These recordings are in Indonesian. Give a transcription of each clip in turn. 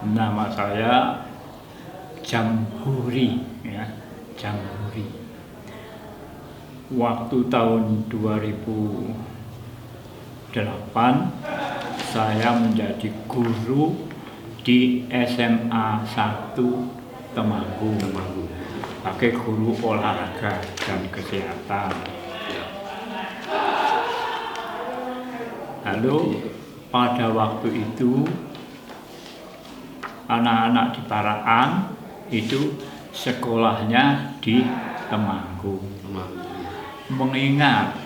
Nama saya Jamhuri, ya, Jamhuri. Waktu tahun 2008 saya menjadi guru di SMA 1 Temanggung, sebagai guru olahraga dan kesehatan. Lalu pada waktu itu anak-anak di Paraan itu sekolahnya di Temanggung. Mengingat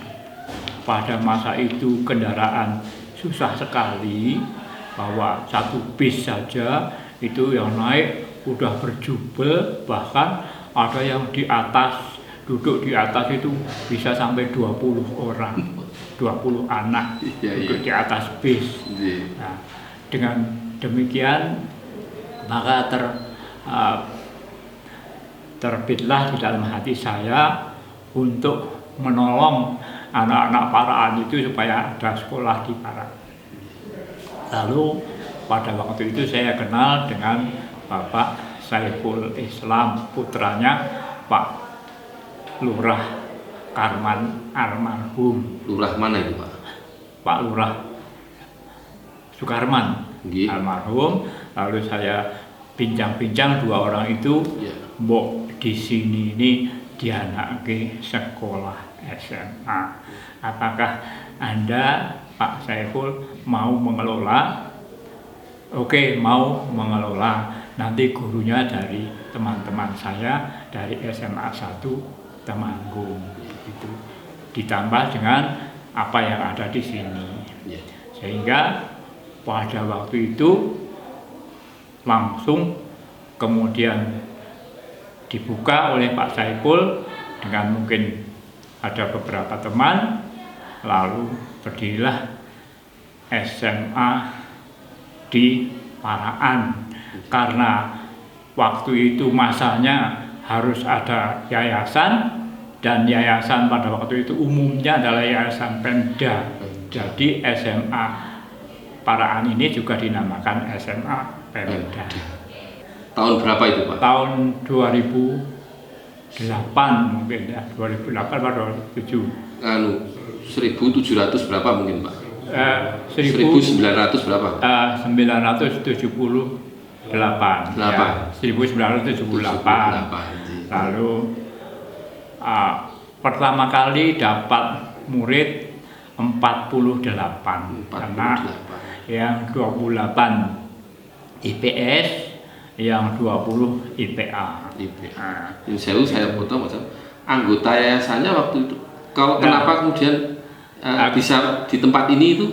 pada masa itu kendaraan susah sekali, bahwa satu bis saja itu yang naik udah berjubel, bahkan ada yang di atas, duduk di atas itu bisa sampai 20 orang, 20 anak duduk di atas bis. Nah, dengan demikian maka terbitlah di dalam hati saya untuk menolong anak-anak Paraan itu supaya ada sekolah di Paraan. Lalu pada waktu itu saya kenal dengan Bapak Saiful Islam, putranya Pak Lurah Karman almarhum. Lurah mana itu, Pak? Pak Lurah Sukarman almarhum. Lalu saya bincang-bincang dua orang itu, mbok di sini ini dianake sekolah SMA. Apakah Anda, Pak Saiful, mau mengelola? Oke, mau mengelola. Nanti gurunya dari teman-teman saya dari SMA 1 Temanggung. Itu ditambah dengan apa yang ada di sini. Sehingga pada waktu itu langsung kemudian dibuka oleh Pak Saiful dengan mungkin ada beberapa teman, lalu berdirilah SMA di Paraan. Karena waktu itu masanya harus ada yayasan, dan yayasan pada waktu itu umumnya adalah yayasan Pemda. Jadi SMA Paraan ini juga dinamakan SMA Pemda. Tahun berapa itu, Pak? Tahun 2008 mungkin ya, 2008 atau 2007. 1700 berapa mungkin, Pak? 1978 berapa? 1978. Lalu pertama kali dapat murid 48 anak, yang 28 IPS, yang 20 IPA. Saya potong, anggota yayasannya waktu itu, kenapa kemudian bisa di tempat ini itu?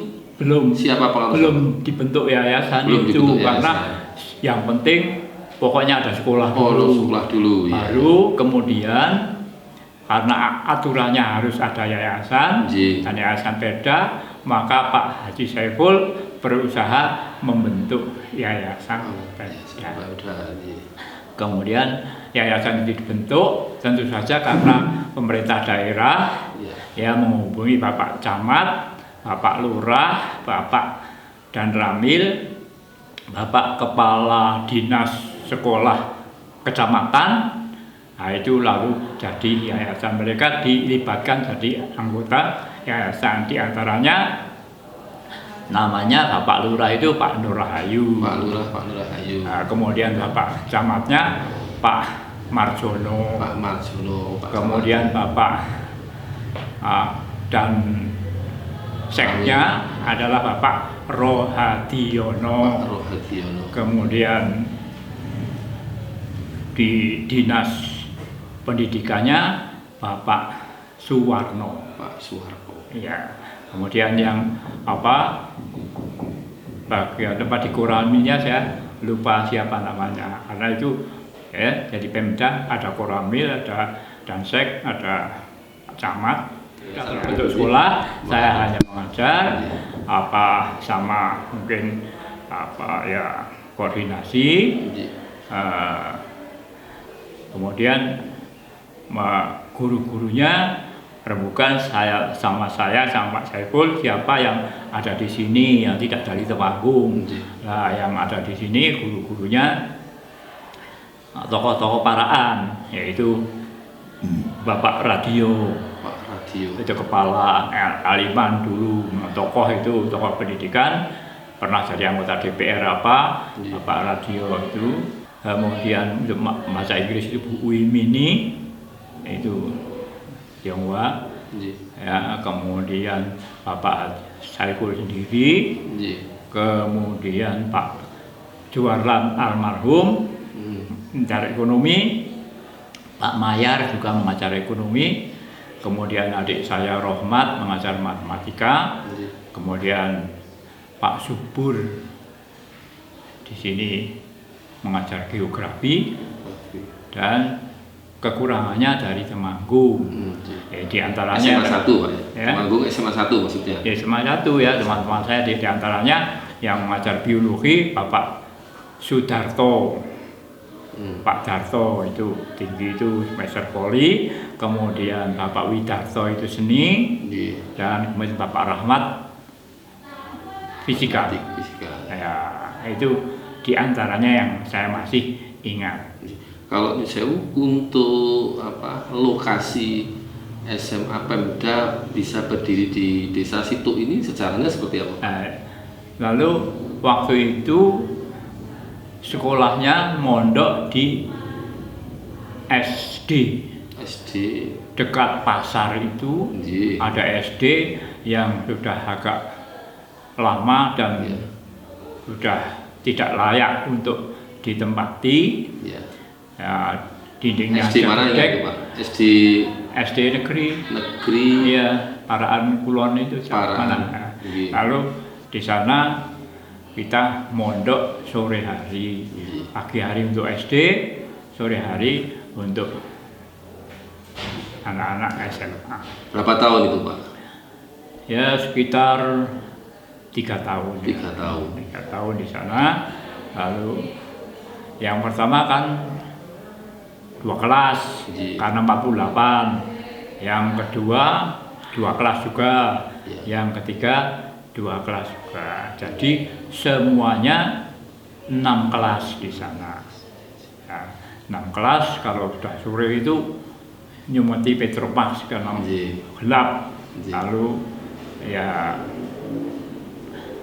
Siapa pengaruh? Belum dibentuk yayasan itu, karena yang penting pokoknya ada sekolah dulu. Baru kemudian karena aturannya harus ada yayasan dan yayasan Pemda, maka Pak Haji Saiful berusaha membentuk yayasan Pemda. Kemudian yayasan itu dibentuk, tentu saja karena pemerintah daerah ya menghubungi Bapak Camat, Bapak Lurah, Bapak dan Ramil, Bapak Kepala Dinas Sekolah Kecamatan. Nah, itu lalu jadi yayasan, mereka dilibatkan jadi anggota yayasan, diantaranya namanya Bapak Lurah itu Pak Nur Rahayu. Nah, kemudian Bapak Camatnya Pak Marjono. Kemudian Bapak dan seknya adalah Bapak Rohadiono. Kemudian di dinas pendidikannya Bapak Suwarno. Ya. Kemudian yang bagian tempat di Koramilnya saya lupa siapa namanya, karena itu jadi Pemda ada Koramil, ada Dansek, ada Camat. Untuk sekolah saya hanya mengajar sama mungkin koordinasi. Kemudian guru-gurunya rembukan saya sama Pak Saiful siapa yang ada di sini yang tidak dari Temanggung. Nah, yang ada di sini guru-gurunya tokoh-tokoh paraan, yaitu Bapak Radio. Itu kepala Aliman dulu, tokoh itu, tokoh pendidikan, pernah jadi anggota DPR Bapak Radio itu. Kemudian untuk bahasa Inggris itu Bu Uimini, itu Tionghoa. Ya, kemudian Bapak Saiful sendiri, kemudian Pak Juwarlan almarhum, mengajar ekonomi, Pak Mayar juga mengajar ekonomi. Kemudian adik saya Rohmat mengajar matematika, kemudian Pak Subur di sini mengajar geografi, dan kekurangannya dari Temanggung. Di antaranya SMA 1 Pak ya? Temanggung SMA 1 maksudnya? Ya SMA 1 ya, teman-teman saya di antaranya yang mengajar biologi Bapak Sudarto. Pak Darto itu tinggi itu semester poli, kemudian Bapak Widarto itu seni, dan kemudian Bapak Rahmat fisika. Ya, itu diantaranya yang saya masih ingat. Kalau misalnya untuk lokasi SMA Pemda bisa berdiri di Desa Situ ini sejarahnya seperti apa? Lalu waktu itu sekolahnya mondok di SD dekat pasar itu. Ada SD yang sudah agak lama dan sudah tidak layak untuk ditempati. Ya, dindingnya SD mana itu Pak? SD negeri ya, Paraan Kulon itu. Lalu di sana kita mondok sore hari, pagi hari untuk SD, sore hari untuk anak-anak SMA. Berapa tahun itu Pak? Ya sekitar 3 tahun. 3 tahun. 3 tahun di sana. Lalu yang pertama kan 2 kelas, karena 48. Yang kedua 2 kelas juga. Yang ketiga 2 kelas juga. Jadi semuanya 6 kelas di sana. Ya, 6 kelas. Kalau sudah sore itu nyumeti Petromax karena gelap. Lalu ya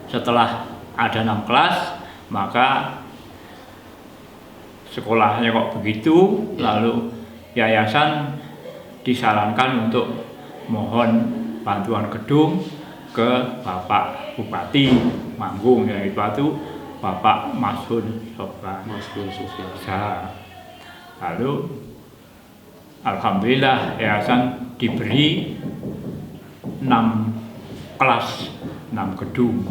setelah ada 6 kelas, maka sekolahnya kok begitu, lalu yayasan disarankan untuk mohon bantuan gedung ke Bapak Bupati Manggung, yaitu Bapak Masun Sofyan. Lalu alhamdulillah yayasan diberi 6 kelas, 6 gedung.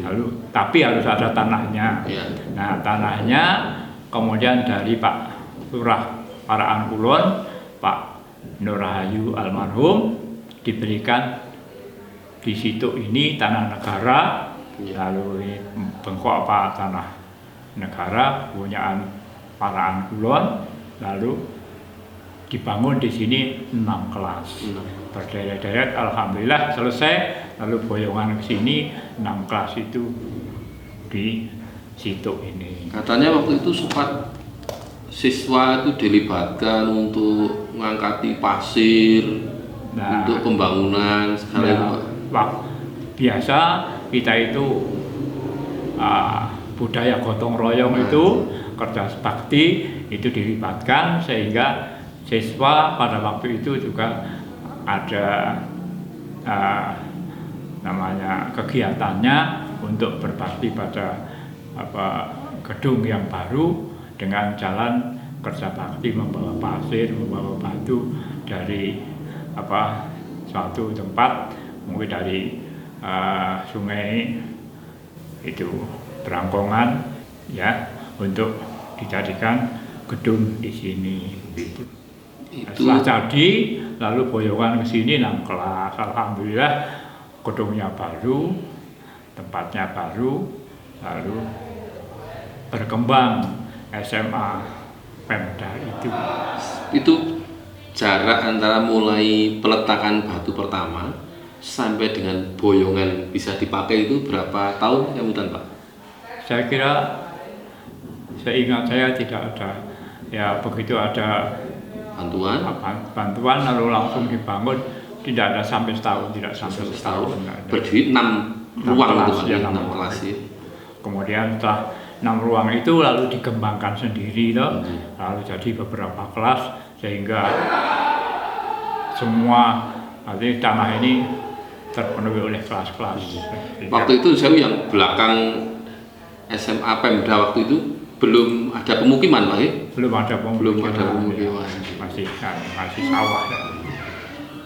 Lalu tapi harus ada tanahnya. Nah, tanahnya kemudian dari Pak Lurah Paraan Kulon, Pak Nur Rahayu almarhum, diberikan di situ ini tanah negara. Lalu ini bengkok tanah negara punyaan Paraan Kulon. Lalu dibangun di sini 6 kelas berderet-deret, alhamdulillah selesai. Lalu boyongan ke sini 6 kelas itu di situ ini. Katanya waktu itu sempat siswa itu dilibatkan untuk mengangkati pasir, untuk pembangunan segala itu. Biasa kita itu budaya gotong royong itu, kerja bakti itu dilibatkan, sehingga siswa pada waktu itu juga ada namanya kegiatannya untuk berbakti pada gedung yang baru dengan jalan kerja bakti, membawa pasir, membawa batu dari suatu tempat, mungkin dari sungai itu Berangkongan ya, untuk dijadikan gedung di sini. Setelah jadi, lalu boyongan ke sini 6 kelas. Alhamdulillah gedungnya baru, tempatnya baru, lalu berkembang SMA Pemda itu. Itu jarak antara mulai peletakan batu pertama sampai dengan boyongan bisa dipakai itu berapa tahun kemudian Pak? Saya kira, seingat saya tidak ada, ya begitu ada bantuan lalu langsung dibangun, tidak ada sampai setahun, tidak sampai setahun. Berdiri 6 ruang itu, 6 kelas ya. Kemudian setelah 6 ruang itu lalu dikembangkan sendiri lalu jadi beberapa kelas sehingga semua nanti tanah ini terpenuhi oleh kelas-kelas. Waktu itu saya yang belakang SMA Pemda waktu itu belum ada pemukiman Pak ya? Belum ada pemukiman. Masih Masih sawah.